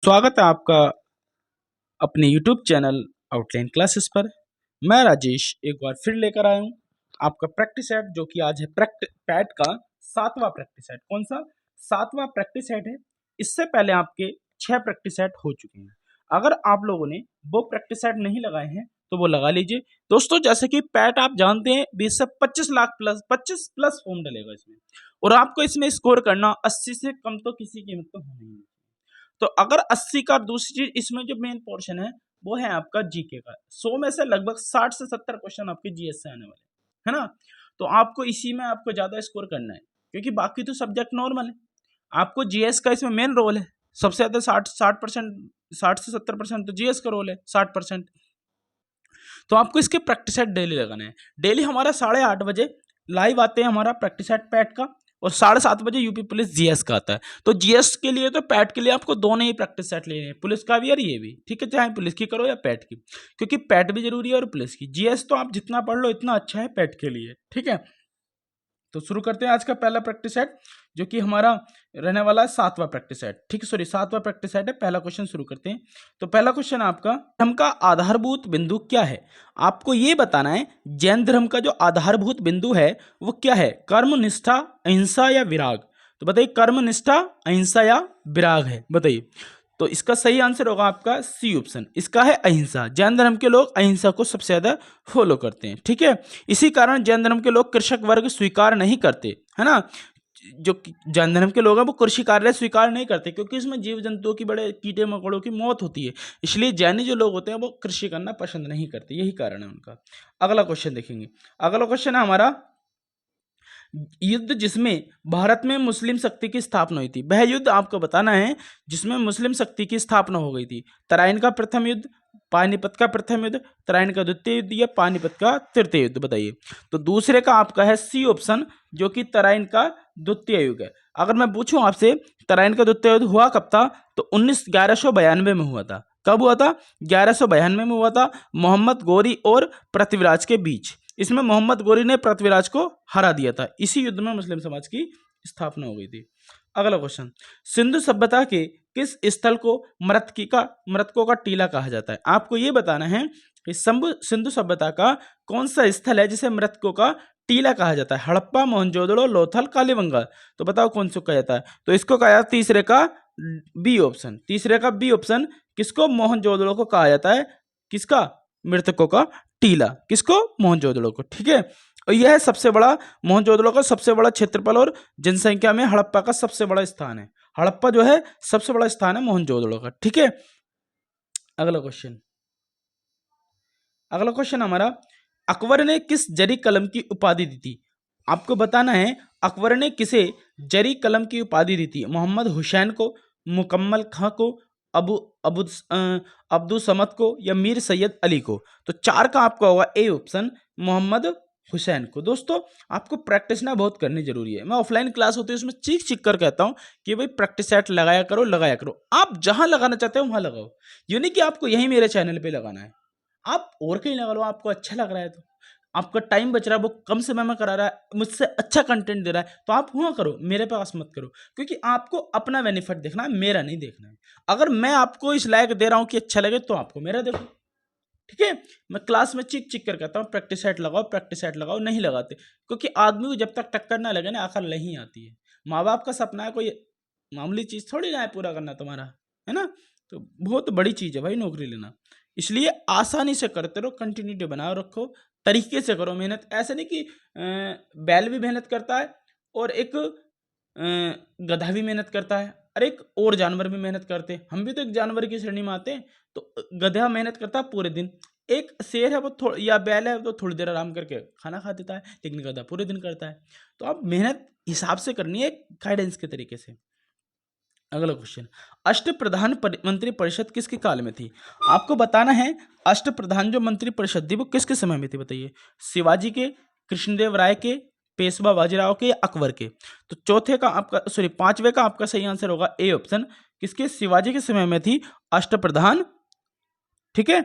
स्वागत है आपका अपने YouTube चैनल आउटलाइन क्लासेस पर। मैं राजेश एक बार फिर लेकर आया हूँ आपका प्रैक्टिस सेट, जो कि आज है पैट का 7वां प्रैक्टिस सेट। कौन सा 7वां प्रैक्टिस सेट है? इससे पहले आपके 6 प्रैक्टिस सेट हो चुके हैं। अगर आप लोगों ने वो प्रैक्टिस सेट नहीं लगाए हैं तो वो लगा लीजिए। दोस्तों, जैसे कि पैट आप जानते हैं 20 से 25 लाख प्लस 25 प्लस फॉर्म डलेगा इसमें, और आपको इसमें स्कोर करना 80 से कम तो किसी कीमत पर होना ही। तो अगर 80 का, दूसरी चीज इसमें जो मेन पोर्शन है वो है आपका जीके का। 100 में से लगभग 60 से 70 क्वेश्चन आपके जीएस से आने वाले, है ना। तो आपको इसी में आपको ज्यादा स्कोर करना है, क्योंकि बाकी तो सब्जेक्ट नॉर्मल है। आपको जीएस का इसमें मेन रोल है, सबसे ज्यादा 60% 60 से 70% तो जीएस का रोल है, 60%। तो आपको इसके प्रैक्टिस सेट डेली लगाना है। डेली हमारा 8:30 बजे लाइव आते हैं हमारा प्रैक्टिस सेट पैट का, और 7:30 बजे यूपी पुलिस जीएस का आता है। तो जीएस के लिए तो पैट के लिए आपको दोनों ही प्रैक्टिस सेट लेने हैं, पुलिस का भी और ये भी, ठीक है। चाहे पुलिस की करो या पैट की, क्योंकि पैट भी जरूरी है और पुलिस की। जीएस तो आप जितना पढ़ लो इतना अच्छा है पैट के लिए, ठीक है। तो शुरू करते हैं आज का पहला प्रैक्टिस सेट, जो कि हमारा रहने वाला है 7वां प्रैक्टिस सेट, ठीक है। सॉरी, 7वां प्रैक्टिस सेट है। पहला क्वेश्चन शुरू करते हैं। तो पहला क्वेश्चन आपका, धर्म का आधारभूत बिंदु क्या है? आपको ये बताना है जैन धर्म का जो आधारभूत बिंदु है वो क्या है। कर्म, निष्ठा, अहिंसा या विराग? तो बताइए, कर्म, निष्ठा, अहिंसा या विराग है, बताइए। तो इसका सही आंसर होगा आपका सी ऑप्शन, इसका है अहिंसा। जैन धर्म के लोग अहिंसा को सबसे ज्यादा फॉलो करते हैं, ठीक है। इसी कारण जैन धर्म के लोग कृषक वर्ग स्वीकार नहीं करते, है ना। जो जैन धर्म के लोग हैं वो कृषि कार्य स्वीकार नहीं करते, क्योंकि इसमें जीव जंतुओं की, बड़े कीड़े मकोड़ों की मौत होती है। इसलिए जैनी जो लोग होते हैं वो कृषि करना पसंद नहीं करते, यही कारण है उनका। अगला क्वेश्चन देखेंगे। अगला क्वेश्चन है हमारा, युद्ध जिसमें भारत में मुस्लिम शक्ति की स्थापना हुई थी, वह युद्ध आपको बताना है जिसमें मुस्लिम शक्ति की स्थापना हो गई थी। तराइन का प्रथम युद्ध, पानीपत का प्रथम युद्ध, तराइन का द्वितीय युद्ध या पानीपत का तृतीय युद्ध, बताइए। तो दूसरे का आपका है सी ऑप्शन, जो कि तराइन का द्वितीय युद्ध है। अगर मैं पूछूं आपसे तराइन का द्वितीय युद्ध हुआ कब था, तो 1192 में हुआ था। कब हुआ था? 1192 में हुआ था, मोहम्मद गोरी और पृथ्वीराज के बीच। इसमें मोहम्मद गोरी ने पृथ्वीराज को हरा दिया था। इसी युद्ध में मुस्लिम समाज की स्थापना हो गई थी। अगला क्वेश्चन, सिंधु सभ्यता के किस स्थल को मृतकों का टीला कहा जाता है? आपको यह बताना है कि सिंधु सभ्यता का कौन सा स्थल है जिसे मृतकों का टीला कहा जाता है। हड़प्पा, मोहनजोदड़ो, लोथल, कालीबंगा? तो बताओ कौन सा कहा जाता है। तो इसको कहा जाता है तीसरे का बी ऑप्शन। तीसरे का बी ऑप्शन, किसको? मोहनजोदड़ो को कहा जाता है, किसका? मृतकों का टीला। किसको? मोहनजोदड़ो को, ठीक है। और यह है सबसे बड़ा, मोहनजोदड़ो का सबसे बड़ा क्षेत्रफल और जनसंख्या में हड़प्पा का सबसे बड़ा स्थान है। हड़प्पा जो है सबसे बड़ा स्थान है मोहनजोदड़ो का, ठीक है। अगला क्वेश्चन, अगला क्वेश्चन हमारा, अकबर ने किस जरी कलम की उपाधि दी थी? आपको बताना है अकबर ने किसे जरी कलम की उपाधि दी थी। मोहम्मद हुसैन को, मुकम्मल खां को, अबू अबू अब्दुल समद को या मीर सैयद अली को? तो 4 का आपका होगा ए ऑप्शन, मोहम्मद हुसैन को। दोस्तों, आपको प्रैक्टिस ना बहुत करनी जरूरी है। मैं ऑफलाइन क्लास होती है उसमें चीख कर कहता हूं कि भाई प्रैक्टिस सेट लगाया करो, लगाया करो। आप जहां लगाना चाहते हो वहां लगाओ, ये नहीं कि आपको यही मेरे चैनल पे लगाना है। आप और कहीं लगा लो, आपको अच्छा लग रहा है तो, आपका टाइम बच रहा है, वो कम समय में करा रहा है, मुझसे अच्छा कंटेंट दे रहा है, तो आप हुआ करो, मेरे पास मत करो। क्योंकि आपको अपना बेनिफिट देखना है, मेरा नहीं देखना है। अगर मैं आपको इस लायक दे रहा हूं कि अच्छा लगे, तो आपको मेरा देखो, ठीक है। मैं क्लास में चिक चिक कर कहता हूँ प्रैक्टिस सेट लगाओ, प्रैक्टिस सेट लगाओ, नहीं लगाते, क्योंकि आदमी को जब तक टक्कर ना लगे ना अकल नहीं आती है। माँ बाप का सपना है, कोई मामूली चीज थोड़ी ना है पूरा करना तुम्हारा, है ना। तो बहुत बड़ी चीज है भाई नौकरी लेना, इसलिए आसानी से करते रहो, कंटिन्यूटी बनाओ रखो, तरीके से करो मेहनत। ऐसे नहीं कि बैल भी मेहनत करता है और एक गधा भी मेहनत करता है, और एक और जानवर भी मेहनत करते हैं। हम भी तो एक जानवर की श्रेणी में आते हैं। तो गधा मेहनत करता है पूरे दिन, एक शेर है वो या बैल है वो थोड़ी देर आराम करके खाना खा देता है, लेकिन गधा पूरे दिन करता है। तो आप मेहनत हिसाब से करनी है, गाइडेंस के तरीके से। अगला क्वेश्चन, अष्टप्रधान मंत्री परिषद किसके काल में थी? आपको बताना है अष्टप्रधान जो मंत्री परिषद थी वो किसके समय में थी, बताइए। शिवाजी के, कृष्णदेव राय के, पेशवा बाजीराव के या अकबर के? तो चौथे का आपका, सॉरी, 5वें का आपका सही आंसर होगा ए ऑप्शन, किसके? शिवाजी के समय में थी अष्टप्रधान, ठीक है,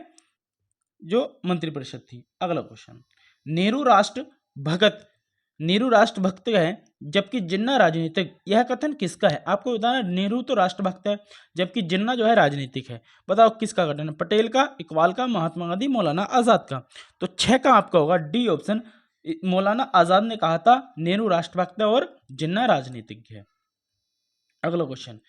जो मंत्रिपरिषद थी। अगला क्वेश्चन, नेहरू राष्ट्र भगत नेहरू राष्ट्रभक्त है जबकि जिन्ना राजनीतिक, यह कथन किसका है? आपको बताना नेहरू तो राष्ट्रभक्त है जबकि जिन्ना जो है राजनीतिक है। बताओ किसका कथन है? पटेल का, इकबाल का, महात्मा गांधी, मौलाना आजाद का। तो 6 का आपका होगा डी ऑप्शन। मौलाना आजाद ने कहा था नेहरू राष्ट्रभक्त है और जिन्ना राजनीतिज्ञ है। अगला क्वेश्चन,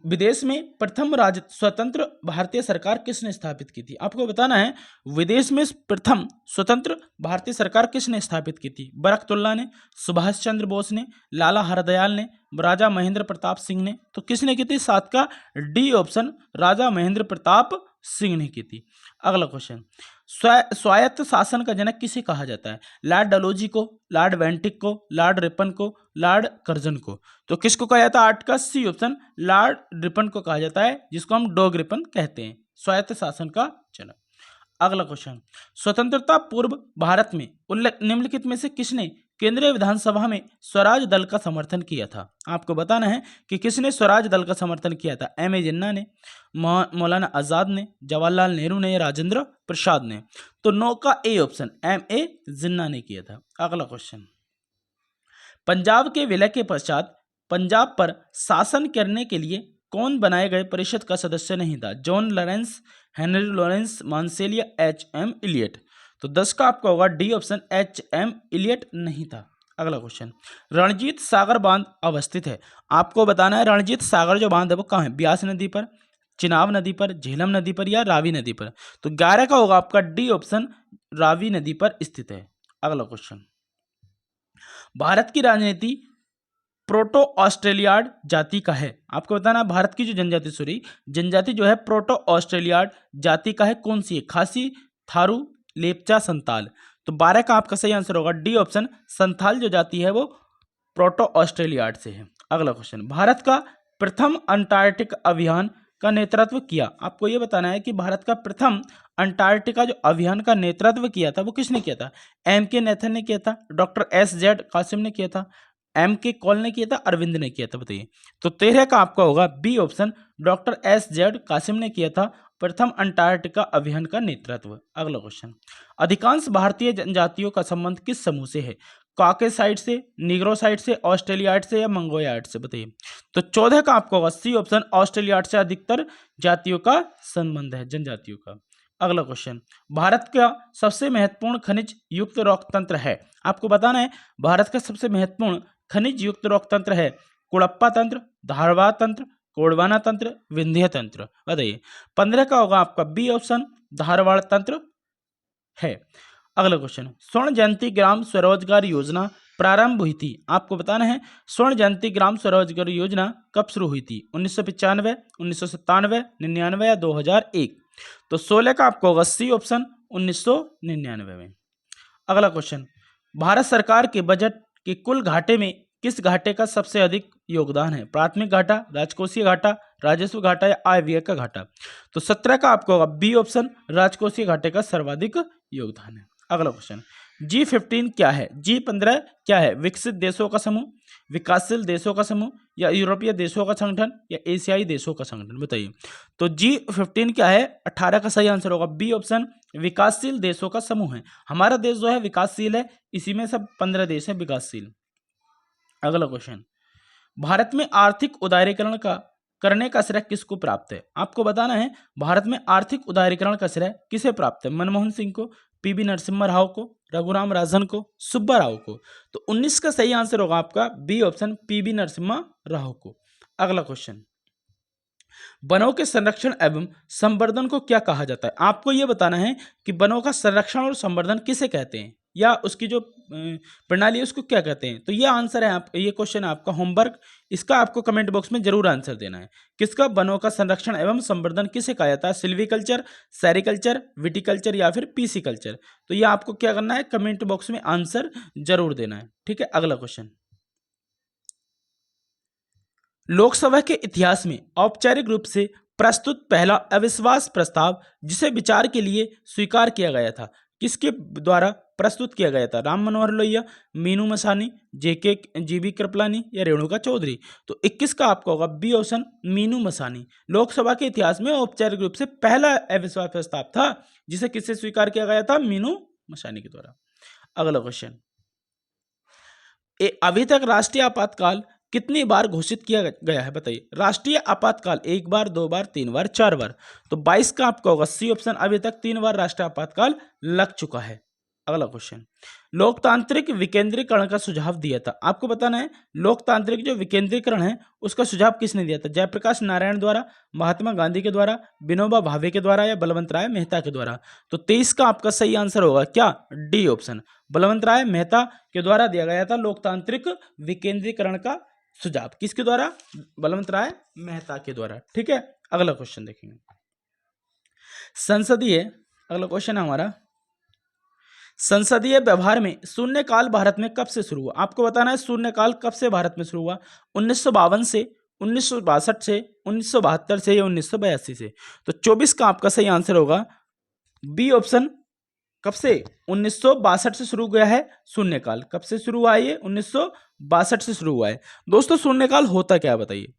विदेश में प्रथम स्वतंत्र भारतीय सरकार किसने स्थापित की थी? आपको बताना है विदेश में प्रथम स्वतंत्र भारतीय सरकार किसने स्थापित की थी? बरकतुल्ला ने, सुभाष चंद्र बोस ने, लाला हरदयाल ने, राजा महेंद्र प्रताप सिंह ने। तो किसने की थी? 7 का डी ऑप्शन, राजा महेंद्र प्रताप सिंह ने की थी। अगला क्वेश्चन, स्वायत्त शासन का जनक किसे कहा जाता है? लॉर्ड डलहौजी को, लॉर्ड वेंटिक को, लॉर्ड रिपन को, लॉर्ड कर्जन को। तो किसको कहा जाता है? 8 का सी ऑप्शन, लॉर्ड रिपन को कहा जाता है, जिसको हम डॉग रिपन कहते हैं, स्वायत्त शासन का जनक। अगला क्वेश्चन, स्वतंत्रता पूर्व भारत में निम्नलिखित में से किसने केंद्रीय विधानसभा में स्वराज दल का समर्थन किया था? आपको बताना है कि किसने स्वराज दल का समर्थन किया था। एम ए जिन्ना ने, मौलाना आजाद ने, जवाहरलाल नेहरू ने, राजेंद्र प्रसाद ने। तो 9 का ए ऑप्शन, एम ए जिन्ना ने किया था। अगला क्वेश्चन, पंजाब के विलय के पश्चात पंजाब पर शासन करने के लिए कौन बनाए गए परिषद का सदस्य नहीं था? John Lawrence, Henry Lawrence Marshall या एच एम इलियट। तो 10 का आपका होगा D option, H M Elliot नहीं था। अगला क्वेश्चन, रणजीत सागर बांध अवस्थित है। आपको बताना है रणजीत सागर जो बांध है वो कहाँ है? ब्यास नदी पर, चिनाब नदी पर, झेलम नदी पर या रावी नदी पर। तो 11 का होगा आपका डी ऑप्शन, रावी नदी पर स्थित है। अगला क्वेश्चन, भारत की राजनीति प्रोटो ऑस्ट्रेलियाड जाति का है। आपको बताना भारत की जो जनजाति जो है प्रोटो ऑस्ट्रेलियाड जाति का है, कौन सी है? खासी, थारू, लेपचा, संताल। तो 12 का आपका सही आंसर होगा डी ऑप्शन, संथाल जो जाति है वो प्रोटो ऑस्ट्रेलियाड से है। अगला क्वेश्चन, भारत का प्रथम अंटार्कटिक अभियान का नेतृत्व किया। आपको यह बताना है कि भारत का प्रथम अंटार्कटिका जो अभियान का नेतृत्व किया था वो किसने किया था? एम के नेथन ने किया था, डॉक्टर एस जेड कासिम ने किया था, एम के कॉल ने किया था, अरविंद ने किया था। बताइए। तो 13 का आपका होगा B option, doctor S Z Qasim ने किया था प्रथम अंटार्कटिका अभियान का नेतृत्व। अगला क्वेश्चन, अधिकांश भारतीय जनजातियों का संबंध किस समूह से है? कॉकेसाइड से, निग्रोसाइड से, ऑस्ट्रेलियाइड से या मंगोयाइड से। बताइए। तो 14 का आपका होगा सी ऑप्शन, ऑस्ट्रेलियाइड से अधिकतर जातियों का संबंध है, जनजातियों का। अगला क्वेश्चन, भारत का सबसे महत्वपूर्ण खनिज युक्त रॉक तंत्र है। आपको बताना है भारत का सबसे महत्वपूर्ण खनिज युक्त रॉक तंत्र है कुड़प्पा तंत्र, धारवाड़ तंत्र, गोंडवाना तंत्र, विंध्य तंत्र। बताइए। 15 का होगा आपका बी ऑप्शन, धारवाड़ तंत्र है। अगला क्वेश्चन, स्वर्ण जयंती ग्राम स्वरोजगार योजना प्रारंभ हुई थी। आपको बताना है स्वर्ण जयंती ग्राम स्वरोजगार योजना कब शुरू हुई थी? 1995, 1997, 99 या 2001। तो 16 का आपको होगा सी ऑप्शन, 1999 में। अगला क्वेश्चन, भारत सरकार के बजट के कुल घाटे में किस घाटे का सबसे अधिक योगदान है? प्राथमिक घाटा, राजकोषीय घाटा, राजस्व घाटा या आय व्यय का घाटा। तो 17 का आपको होगा बी ऑप्शन, राजकोषीय घाटे का सर्वाधिक योगदान है। अगला क्वेश्चन, G15 क्या है? G15 क्या है? विकसित देशों का समूह, विकासशील देशों का समूह या यूरोपीय देशों का संगठन या एशियाई देशों का संगठन। बताइए। तो G15 क्या है? 18 का सही आंसर होगा बी ऑप्शन, विकासशील देशों का समूह है। हमारा देश जो है विकासशील है, इसी में सब 15 देश हैं विकासशील। अगला क्वेश्चन, भारत में आर्थिक उदारीकरण का करने का श्रेय किसको प्राप्त है? आपको बताना है भारत में आर्थिक उदारीकरण का श्रेय किसे प्राप्त है? मनमोहन सिंह को, पीवी नरसिम्हा राव को, रघुराम राजन को, सुब्बा राव को। तो 19 का सही आंसर होगा आपका B option, PV Narasimha Rao को। अगला क्वेश्चन, वनों के संरक्षण एवं संवर्धन को क्या कहा जाता है? आपको यह बताना है कि वनों का संरक्षण और संवर्धन किसे कहते हैं या उसकी जो प्रणाली है उसको क्या कहते हैं। तो ये आंसर है, ये क्वेश्चन है आपका होमवर्क, इसका आपको कमेंट बॉक्स में जरूर आंसर देना है। किसका वनों का संरक्षण एवं संवर्धन किसे कहा जाता है? सिल्वीकल्चर, सेरिकल्चर, विटिकल्चर या फिर पीसीकल्चर। तो ये आपको क्या करना है, कमेंट बॉक्स में आंसर जरूर देना है। ठीक है। अगला क्वेश्चन, लोकसभा के इतिहास में औपचारिक रूप से प्रस्तुत पहला अविश्वास प्रस्ताव जिसे विचार के लिए स्वीकार किया गया था, किसके द्वारा प्रस्तुत किया गया था? राम मनोहर लोहिया, मीनू मसानी, जेके जीबी कृपलानी या रेणुका चौधरी। तो 21 का आपका होगा बी ऑप्शन, मीनू मसानी। लोकसभा के इतिहास में औपचारिक रूप से पहला अविश्वास प्रस्ताव था जिसे किससे स्वीकार किया गया था? मीनू मसानी के द्वारा। अगला क्वेश्चन, अभी तक राष्ट्रीय आपातकाल कितनी बार घोषित किया गया है बताइए। राष्ट्रीय आपातकाल 1 बार, 2 बार, 3 बार, 4 बार। तो 22 का आपका होगा सी ऑप्शन, अभी तक 3 बार राष्ट्रीय आपातकाल लग चुका है। अगला क्वेश्चन, लोकतांत्रिक विकेंद्रीकरण का सुझाव दिया था। आपको बताना है लोकतांत्रिक जो विकेंद्रीकरण है उसका सुझाव किसने दिया था। जयप्रकाश नारायण द्वारा, महात्मा गांधी के द्वारा, विनोबा भावे के द्वारा या बलवंत राय मेहता के द्वारा। तो 23 का आपका सही आंसर होगा क्या, डी ऑप्शन, बलवंत राय मेहता के द्वारा दिया गया था लोकतांत्रिक विकेंद्रीकरण का सुझाव। किसके द्वारा, बलवंत राय मेहता के द्वारा। ठीक है, अगला क्वेश्चन देखेंगे संसदीय। अगला क्वेश्चन है हमारा, संसदीय व्यवहार में शून्यकाल भारत में कब से शुरू हुआ। आपको बताना है शून्यकाल कब से भारत में शुरू हुआ, 1952 से, 1962 से, 1972 से या 1982 से। तो 24 का आपका सही आंसर होगा बी ऑप्शन, कब से, 1962 से शुरू गया है शून्यकाल। कब से शुरू हुआ है ये, 1962 से शुरू हुआ है। दोस्तों शून्यकाल होता क्या है बताइए।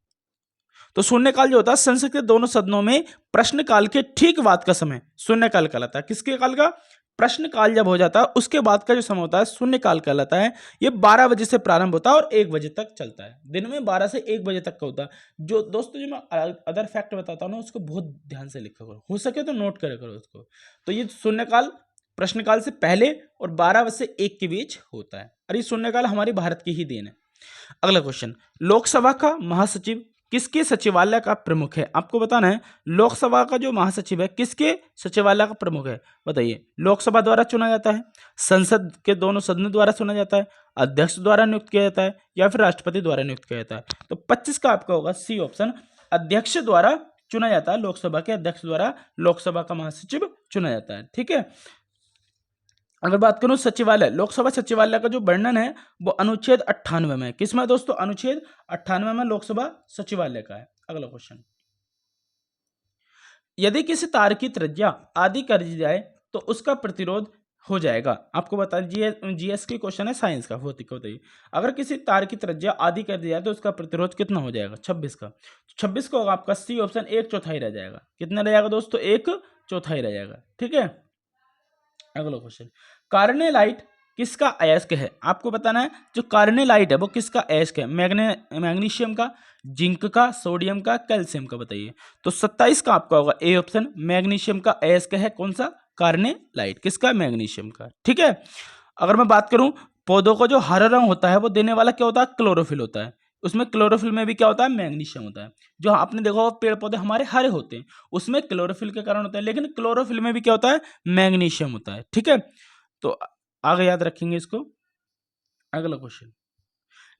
तो शून्यकाल जो होता है संसद के दोनों सदनों में प्रश्नकाल के ठीक बाद का समय शून्यकाल कहलाता है। किसके काल का, प्रश्नकाल जब हो जाता है उसके बाद का जो समय होता है शून्यकाल कहलाता है। ये 12 बजे से प्रारंभ होता है और 1 बजे तक चलता है। दिन में 12 से 1 बजे तक का होता है। जो दोस्तों जो मैं अदर फैक्ट बताता हूँ ना उसको बहुत ध्यान से लिखा करो, हो सके तो नोट करा करो उसको। तो ये शून्यकाल प्रश्नकाल से पहले और 12 बजे से 1 के बीच होता है। और ये शून्यकाल हमारी भारत की ही देन है। अगला क्वेश्चन, लोकसभा का महासचिव किसके सचिवालय का प्रमुख है। आपको बताना है लोकसभा का जो महासचिव है किसके सचिवालय का प्रमुख है बताइए। लोकसभा द्वारा चुना जाता है, संसद के दोनों सदनों द्वारा चुना जाता है, अध्यक्ष द्वारा नियुक्त किया जाता है या फिर राष्ट्रपति द्वारा नियुक्त किया जाता है। तो 25 का आपका होगा सी ऑप्शन, अध्यक्ष द्वारा चुना जाता है। लोकसभा के अध्यक्ष द्वारा लोकसभा का महासचिव चुना जाता है। ठीक है, अगर बात करूं सचिवालय, लोकसभा सचिवालय का जो वर्णन है वो अनुच्छेद 98 में। किसमें दोस्तों, अनुच्छेद 98 में लोकसभा सचिवालय का है। अगला क्वेश्चन, यदि किसी तार की त्रिज्या आदि कर दी जाए तो उसका प्रतिरोध हो जाएगा। आपको बता जीएस की क्वेश्चन है, साइंस का, भौतिक बताइए। अगर किसी तार की त्रिज्या आदि कर दी जाए तो उसका प्रतिरोध कितना हो जाएगा, 26 का। 26 को आपका सी ऑप्शन 1/4 रह जाएगा। कितना रह जाएगा दोस्तों, 1/4 रह जाएगा। ठीक है, अगला क्वेश्चन, कार्नेलाइट किसका अयस्क है। आपको बताना है जो कार्नेलाइट है वो किसका अयस्क है, मैग्नीशियम का, जिंक का, सोडियम का, कैल्शियम का बताइए। तो 27 का आपका होगा ए ऑप्शन, मैग्नीशियम का अयस्क है कौन सा, कार्नेलाइट। किसका, मैग्नीशियम का। ठीक है, अगर मैं बात करूं पौधों को जो हरा रंग होता है वो देने वाला क्या होता है, क्लोरोफिल होता है। उसमें क्लोरोफिल में भी क्या होता है, मैग्नीशियम होता है। जो आपने देखा होगा पेड़ पौधे हमारे हरे होते हैं उसमें क्लोरोफिल के कारण होता है, लेकिन क्लोरोफिल में भी क्या होता है, मैग्नीशियम होता है। ठीक है, तो आगे याद रखेंगे इसको। अगला क्वेश्चन,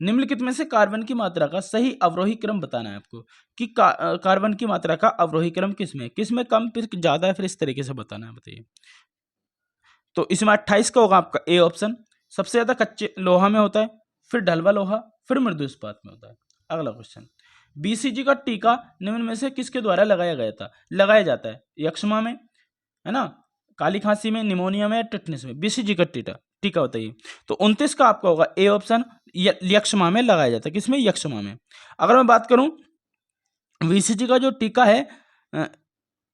निम्नलिखित में से कार्बन की मात्रा का सही अवरोही क्रम बताना है आपको कि कार्बन की मात्रा का अवरोही क्रम किसमें कम फिर ज्यादा है, फिर इस तरीके से बताना है बताइए। तो इसमें 28 का होगा आपका ए ऑप्शन, सबसे ज्यादा कच्चे लोहा में होता है, फिर ढलवा लोहा, फिर मृदु इस्पात में होता है। अगला क्वेश्चन, बीसीजी का टीका निम्न में से किसके द्वारा लगाया जाता है, यक्ष्मा में, है ना, काली खांसी में, निमोनिया में, टिटनेस में। बीसीजी का टीका बताइए। तो 29 का आपका होगा ए ऑप्शन, यक्ष्मा में लगाया जाता है। किसमें, यक्ष्मा में। अगर मैं बात करूं बीसीजी का जो टीका है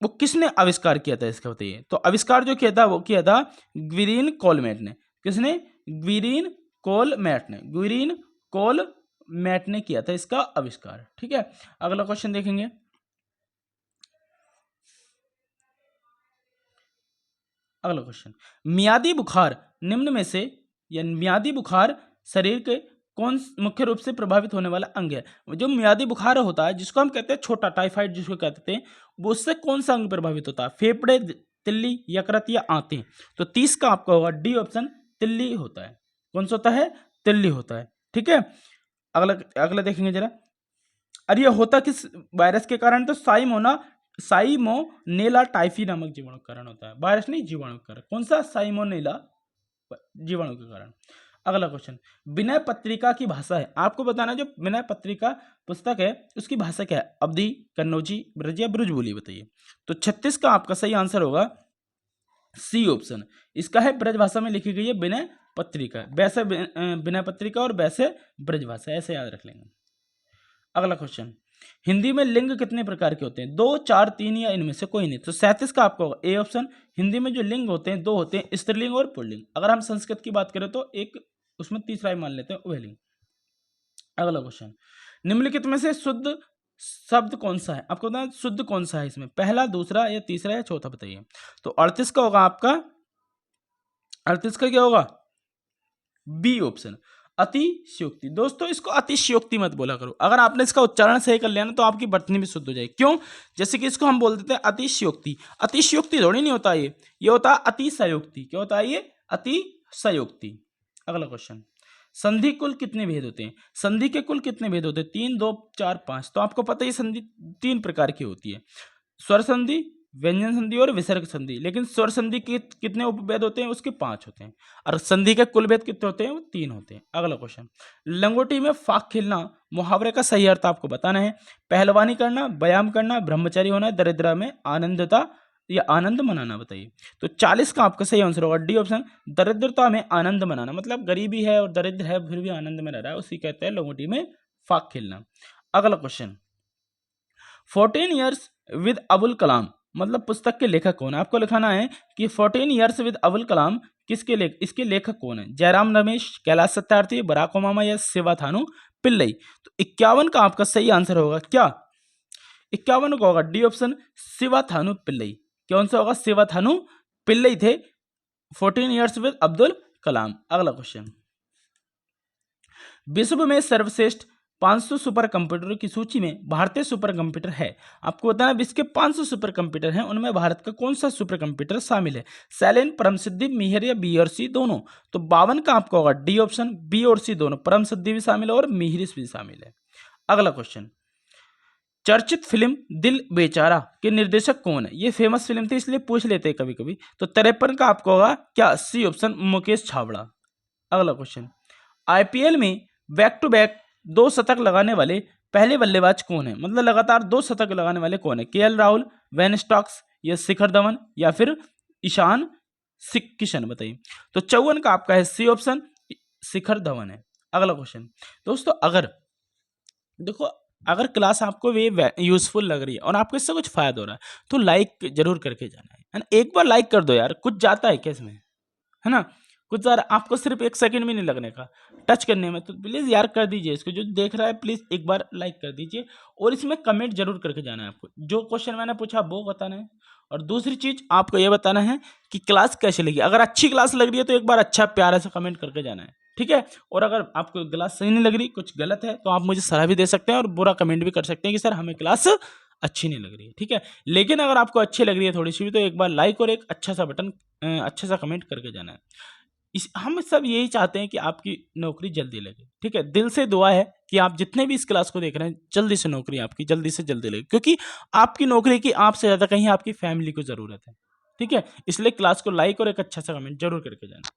वो किसने आविष्कार किया था इसका बताइए। तो आविष्कार जो किया था वो किया था ग्वीरीन कोलमेट ने। किसने, ग्वीरीन कोलमेट ने किया था इसका आविष्कार। ठीक है, अगला क्वेश्चन देखेंगे। अगला क्वेश्चन, मियादी बुखार निम्न में से या मियादी बुखार शरीर के कौन मुख्य रूप से प्रभावित होने वाला अंग है। जो मियादी बुखार होता है जिसको हम कहते हैं छोटा टाइफाइड जिसको कहते हैं, वो उससे कौन सा अंग प्रभावित होता है, फेफड़े, तिल्ली, यकृत या आंतें। तो 30 का आपका होगा डी ऑप्शन, तिल्ली होता है। कौन सा होता है, तिल्ली होता है। ठीक है, अगला देखेंगे जरा। अरे ये होता किस वायरस के कारण, तो साइमोनेला टाइफी नामक जीवाणु के कारण होता है, वायरस नहीं, जीवाणु के कारण। कौन सा, साइमोनेला जीवाणु के कारण। अगला क्वेश्चन, विनय पत्रिका की भाषा है। आपको बताना जो विनय पत्रिका पुस्तक है उसकी भाषा क्या है, अवधी, कन्नौजी, ब्रज या ब्रज बोली बताइए। तो 36 का आपका सही आंसर होगा सी ऑप्शन, इसका है ब्रज भाषा में लिखी गई है विनय पत्रिका। वैसे विनय पत्रिका और वैसे ब्रज भाषा, ऐसे याद रख लेंगे। अगला क्वेश्चन, हिंदी में लिंग कितने प्रकार के होते हैं, 2, 4, 3 या इनमें से कोई नहीं। तो 37 का आपको होगा ए ऑप्शन, हिंदी में जो लिंग होते हैं 2 होते हैं, स्त्रीलिंग और पुल्लिंग। अगर हम संस्कृत की बात करें तो एक उसमें तीसरा ही मान लेते हैं व्हेलिंग। अगला क्वेश्चन, निम्नलिखित में से शुद्ध शब्द कौन सा है? आपको बताना शुद्ध कौन सा है इसमें, पहला, दूसरा या तीसरा या चौथा, बताइए। तो 38 का होगा आपका, 38 का क्या होगा? बी ऑप्शन, अतिशयोक्ति। दोस्तों इसको अतिशयोक्ति मत बोला करो, अगर आपने इसका उच्चारण सही कर लिया ना तो आपकी वर्तनी भी शुद्ध हो जाएगी। क्यों? जैसे कि इसको हम बोल देते हैं अतिशयोक्ति, अतिशयोक्ति थोड़ी नहीं होता ये होता है अतिशयोक्ति। क्या होता है ये? अतिशयोक्ति। अगला क्वेश्चन, संधि कुल कितने भेद होते हैं? संधि के कुल कितने भेद होते हैं? 3, 2, 4, 5। तो आपको पता है संधि 3 प्रकार की होती है, स्वर संधि, व्यंजन संधि और विसर्ग संधि। लेकिन स्वर संधि के कितने उपभेद होते हैं? उसके 5 होते हैं। और संधि के कुल भेद कितने होते हैं? वो 3 होते हैं। अगला क्वेश्चन, लंगोटी में फाक खेलना मुहावरे का सही अर्थ आपको बताना है। पहलवानी करना, व्यायाम करना, ब्रह्मचारी होना, दरिद्र में आनंदता या आनंद मनाना, बताइए। तो 40 का आपका सही आंसर होगा डी ऑप्शन, दरिद्रता में आनंद मनाना। मतलब गरीबी है और दरिद्र है फिर भी आनंद में रह रहा है, उसी कहते हैं लंगोटी में फाक खेलना। अगला question, 14 years with Abul Kalam, मतलब पुस्तक के लेखक कौन है? आपको लिखाना है कि 14 ईयर्स विद अबुल कलाम किसके इसके लेखक कौन है? जयराम रमेश, कैलाश सत्यार्थी, बराक ओबामा या शिवाथानु पिल्लई। तो 51 का आपका सही आंसर होगा क्या? 51 का होगा डी ऑप्शन, शिवाथानु पिल्लई। कौन सा होगा? शिवाथानु पिल्लई थे 14 ईयर्स विद अब्दुल कलाम। अगला क्वेश्चन, विश्व में सर्वश्रेष्ठ 500 सुपर कंप्यूटर की सूची में भारतीय सुपर कंप्यूटर है। आपको बताना विश्व के 500 सुपर कंप्यूटर हैं, उनमें भारत का कौन सा सुपर कंप्यूटर शामिल है? सैलेन, परम सिद्धि, मिहिर या बी और सी दोनों। तो 52 का आपका होगा डी ऑप्शन, बी और सी दोनों, परम सिद्धि भी शामिल है और मिहिर भी शामिल है। अगला क्वेश्चन, चर्चित फिल्म दिल बेचारा के निर्देशक कौन है? ये फेमस फिल्म थी इसलिए पूछ लेते हैं कभी कभी। तो 53 का आपको होगा क्या? C option, Mukesh Chhabra. अगला क्वेश्चन, आईपीएल में बैक टू बैक 2 शतक लगाने वाले पहले बल्लेबाज कौन है? मतलब लगातार 2 शतक लगाने वाले कौन है? केएल राहुल, वेन स्टॉक्स या शिखर धवन या फिर ईशान किशन, बताइए। तो 54 का आपका है सी ऑप्शन, शिखर धवन है। अगला क्वेश्चन, दोस्तों अगर देखो अगर क्लास आपको ये यूजफुल लग रही है और आपको इससे कुछ फायदा हो रहा है तो लाइक जरूर करके जाना है ना। एक बार लाइक कर दो यार, कुछ जाता है क्या इसमें, है ना? कुछ यार आपको सिर्फ 1 सेकंड भी नहीं लगने का टच करने में, तो प्लीज़ यार कर दीजिए। इसको जो देख रहा है प्लीज़ एक बार लाइक कर दीजिए और इसमें कमेंट जरूर करके जाना है। आपको जो क्वेश्चन मैंने पूछा वो बताना है और दूसरी चीज़ आपको ये बताना है कि क्लास कैसी लगी। अगर अच्छी क्लास लग रही है तो एक बार अच्छा प्यारा सा कमेंट करके जाना है, ठीक है? और अगर आपको क्लास सही नहीं लग रही, कुछ गलत है, तो आप मुझे सलाह भी दे सकते हैं और बुरा कमेंट भी कर सकते हैं कि सर हमें क्लास अच्छी नहीं लग रही है, ठीक है? लेकिन अगर आपको अच्छी लग रही है थोड़ी सी भी तो एक बार लाइक और एक अच्छा सा बटन, अच्छा सा कमेंट करके जाना है। हम सब यही चाहते हैं कि आपकी नौकरी जल्दी लगे, ठीक है? दिल से दुआ है कि आप जितने भी इस क्लास को देख रहे हैं जल्दी से नौकरी आपकी जल्दी से जल्दी लगे, क्योंकि आपकी नौकरी की आपसे ज़्यादा कहीं आपकी फैमिली को ज़रूरत है, ठीक है? इसलिए क्लास को लाइक और एक अच्छा सा कमेंट जरूर करके जाना।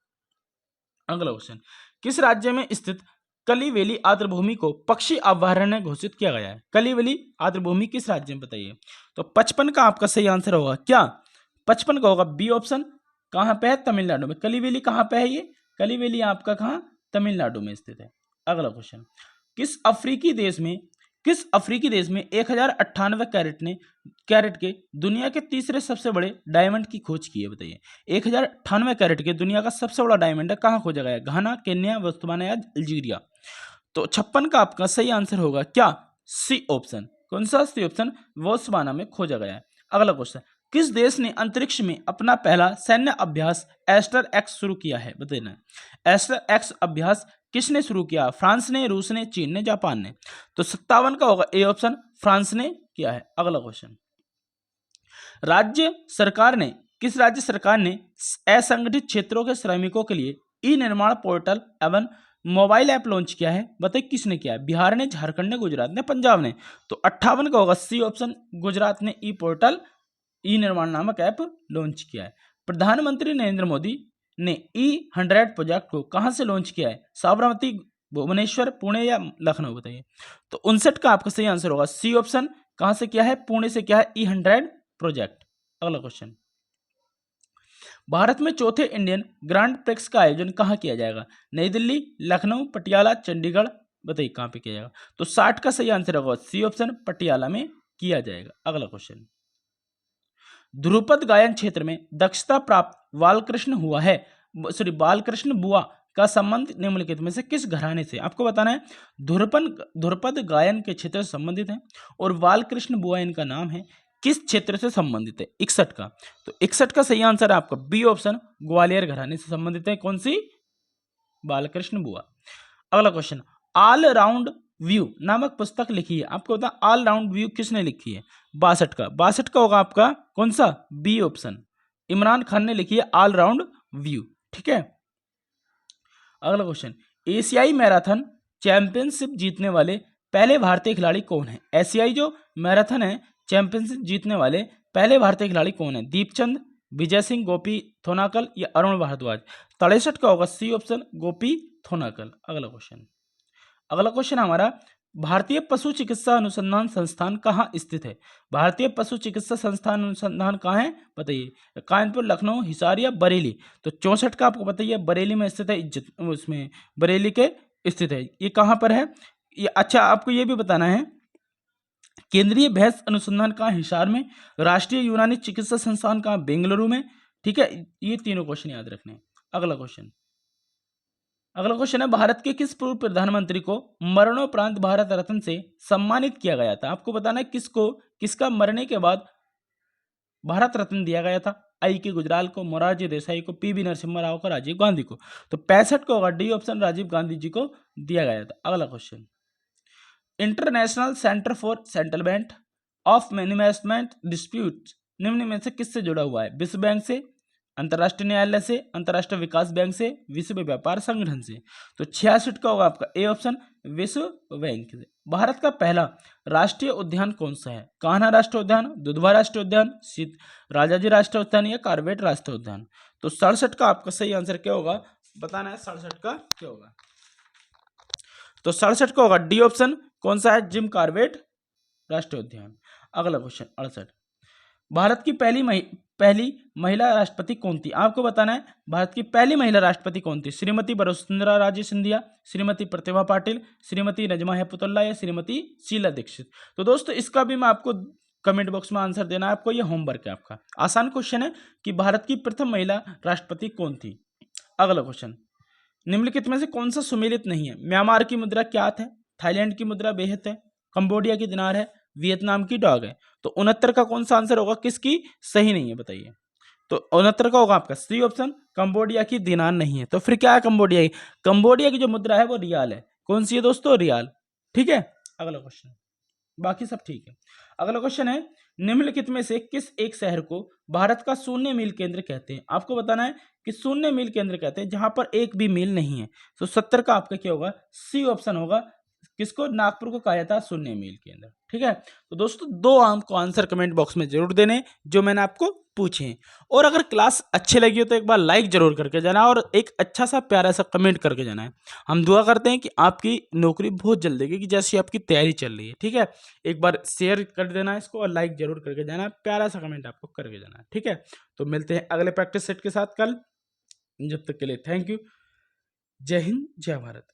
अगला क्वेश्चन, किस राज्य में स्थित कलिवेली आर्द्रभूमि को पक्षी अभयारण्य घोषित किया गया है? कलिवेली आर्द्रभूमि किस राज्य में, बताइए। तो 55 का आपका सही आंसर होगा क्या? 55 का होगा बी ऑप्शन, कहां पे है? तमिलनाडु में। कलिवेली कहां पे है? ये कलिवेली आपका कहां? तमिलनाडु में स्थित है। अगला क्वेश्चन, किस अफ्रीकी देश में 1098 कैरेट के दुनिया के तीसरे सबसे बड़े डायमंड की खोज की है, बताइए। 1098 कैरेट के दुनिया का सबसे बड़ा डायमंड है, कहाँ खोजा गया है? घाना, केन्या, बोत्सवाना या अल्जीरिया। तो 56 का आपका सही आंसर होगा क्या? C option. कौन सा? सी ऑप्शन, बोत्सवाना में खोजा गया है। अगला क्वेश्चन, किस देश ने अंतरिक्ष में अपना पहला सैन्य अभ्यास एस्टर एक्स शुरू किया है, बताना। एस्टर एक्स अभ्यास किसने शुरू किया? फ्रांस ने, रूस ने, चीन ने, जापान ने। तो 57 का होगा ए ऑप्शन, फ्रांस ने किया है। अगला क्वेश्चन, किस राज्य सरकार ने असंगठित क्षेत्रों के श्रमिकों के लिए ई निर्माण पोर्टल एवं मोबाइल ऐप लॉन्च किया है, बताइए किसने किया है? बिहार ने, झारखंड ने, गुजरात ने, पंजाब ने। तो 58 का होगा सी ऑप्शन, गुजरात ने ई पोर्टल ई निर्माण नामक ऐप लॉन्च किया है। प्रधानमंत्री नरेंद्र मोदी ने E100 प्रोजेक्ट को कहां से लॉन्च किया है? साबरमती, भुवनेश्वर, पुणे या लखनऊ, बताइए। तो 59 का आपका सही आंसर होगा सी ऑप्शन, कहां से किया है? पुणे से किया है E100 प्रोजेक्ट। अगला क्वेश्चन, भारत में चौथे इंडियन ग्रांड प्रिक्स का आयोजन कहां किया जाएगा? नई दिल्ली, लखनऊ, पटियाला, चंडीगढ़, बताइए कहां पे किया जाएगा? तो 60 का सही आंसर होगा सी ऑप्शन, पटियाला में किया जाएगा। अगला क्वेश्चन, ध्रुपद गायन क्षेत्र में दक्षता प्राप्त बालकृष्ण बुआ का संबंध निम्नलिखित में से किस घराने से? आपको बताना है ध्रुपद गायन के क्षेत्र से संबंधित है और बालकृष्ण बुआ इनका नाम है, किस क्षेत्र से संबंधित है? 61 का। तो 61 का सही आंसर है आपका बी ऑप्शन, ग्वालियर घराने से संबंधित है। कौन सी? बालकृष्ण बुआ। अगला क्वेश्चन, ऑल राउंड व्यू नामक पुस्तक लिखी है। आपको बता ऑल राउंड व्यू किसने लिखी है? 62 का। 62 का होगा आपका कौन सा? बी ऑप्शन, इमरान खान ने लिखी है ऑल राउंड व्यू। ठीक है। अगला क्वेश्चन, एशियाई मैराथन चैंपियनशिप जीतने वाले पहले भारतीय खिलाड़ी कौन है? एशियाई जो मैराथन है चैंपियनशिप जीतने वाले पहले भारतीय खिलाड़ी कौन है? दीपचंद, विजय सिंह, गोपी थोनाकल या अरुण भारद्वाज? 63 का होगा सी ऑप्शन, गोपी थोनाकल। अगला क्वेश्चन हमारा, भारतीय पशु चिकित्सा अनुसंधान संस्थान कहाँ स्थित है? भारतीय पशु चिकित्सा संस्थान अनुसंधान कहाँ है बताइए? कानपुर, लखनऊ, हिसार या बरेली? तो 64 का आपको बताइए बरेली में स्थित है, इज्जत उसमें बरेली के स्थित है। ये कहाँ पर है ये? अच्छा, आपको ये भी बताना है केंद्रीय भैंस अनुसंधान कहाँ? हिसार में। राष्ट्रीय यूनानी चिकित्सा संस्थान कहाँ? बेंगलुरु में। ठीक है, ये तीनों क्वेश्चन याद रखने हैं। अगला क्वेश्चन है, भारत के किस पूर्व प्रधानमंत्री को मरणोपरांत भारत रत्न से सम्मानित किया गया था? आपको बताना है किसका मरने के बाद भारत रत्न दिया गया था? आई के गुजराल को, मोरारजी देसाई को, पीवी नरसिम्हा राव को, राजीव गांधी को? तो 65 को होगा डी ऑप्शन, राजीव गांधी जी को दिया गया था। अगला question, international centre for settlement of investment dispute निम्न में से किससे जुड़ा हुआ है? विश्व बैंक से, अंतर्राष्ट्रीय न्यायालय से, अंतर्राष्ट्रीय विकास बैंक से, विश्व व्यापार संगठन से? तो 66 का होगा आपका ए ऑप्शन, विश्व बैंक से। भारत का पहला राष्ट्रीय उद्यान कौन सा है? कान्हा राष्ट्रीय उद्यान, दुधवा राष्ट्रीय उद्यान, राजाजी राष्ट्रीय उद्यान या कॉर्बेट राष्ट्रीय उद्यान? तो 67 का आपका सही आंसर क्या होगा बताना है। 67 का क्या होगा? तो 67 का होगा डी ऑप्शन, कौन सा है? जिम कॉर्बेट राष्ट्रीय उद्यान। अगला क्वेश्चन 68, भारत की पहली महिला राष्ट्रपति कौन थी? आपको बताना है भारत की पहली महिला राष्ट्रपति कौन थी? श्रीमती वसुंधरा राजे सिंधिया, श्रीमती प्रतिभा पाटिल, श्रीमती नजमा हेपतुल्ला या श्रीमती शीला दीक्षित? तो दोस्तों इसका भी मैं आपको कमेंट बॉक्स में आंसर देना है आपको, ये होमवर्क है आपका। आसान क्वेश्चन है कि भारत की प्रथम महिला राष्ट्रपति कौन थी। अगला क्वेश्चन, निम्नलिखित में से कौन सा सुमेलित नहीं है? म्यांमार की मुद्रा क्या है? थाईलैंड की मुद्रा बेहद है, कंबोडिया की दिनार है, वियतनाम की डॉग है? तो 69 का कौन सा आंसर होगा? किसकी सही नहीं है बताइए? तो 69 का होगा आपका सी ऑप्शन, कंबोडिया की दिनार नहीं है। तो फिर क्या है? कंबोडिया की जो मुद्रा है वो रियाल है। कौन सी है दोस्तों? रियाल। ठीक है। अगला क्वेश्चन, बाकी सब ठीक है। अगला क्वेश्चन है, निम्नलिखित में से किस एक शहर को भारत का शून्य मील केंद्र कहते हैं? आपको बताना है कि शून्य मील केंद्र कहते हैं जहां पर एक भी मील नहीं है। तो 70 का आपका क्या होगा? सी ऑप्शन होगा, किसको? नागपुर को कहा जाता है शून्य मील केंद्र। ठीक है। तो दोस्तों दो आपको आंसर कमेंट बॉक्स में जरूर देने जो मैंने आपको पूछे हैं। और अगर क्लास अच्छी लगी हो तो एक बार लाइक जरूर करके जाना और एक अच्छा सा प्यारा सा कमेंट करके जाना है। हम दुआ करते हैं कि आपकी नौकरी बहुत जल्द देगी, कि जैसी आपकी तैयारी चल रही है। ठीक है, एक बार शेयर कर देना इसको और लाइक जरूर करके जाना, प्यारा सा कमेंट आपको करके जाना है। ठीक है, तो मिलते हैं अगले प्रैक्टिस सेट के साथ कल। जब तक के लिए थैंक यू। जय हिंद, जय भारत।